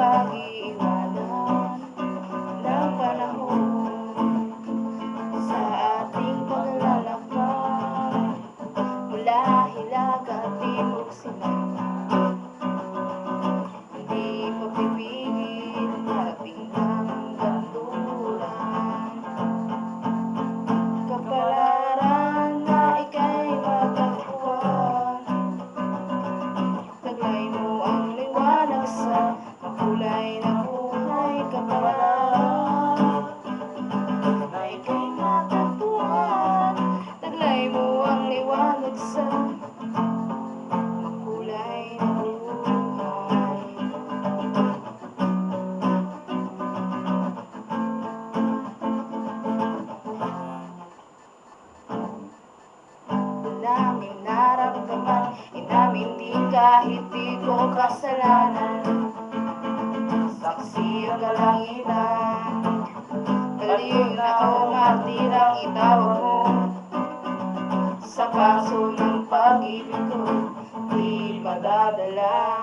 pag-iiwanan ng panahon sa ating paglalakbay mula hilaga at timog silangan. Hindi papipigil ating hanggantulan, kapalaran na ika'y matagpuan. Taglay mo ang liwanag sa makulay na buhay, kapalaran na ika'y matagpuan. Taglay mo ang liwanag sa makulay na buhay. Naming naramdaman, inamin di kahit di ko kasalanan. Saksi ang kalangitan, baliw na o martirang itawag mo. Sa paso ng pag-ibig ko, di madadala.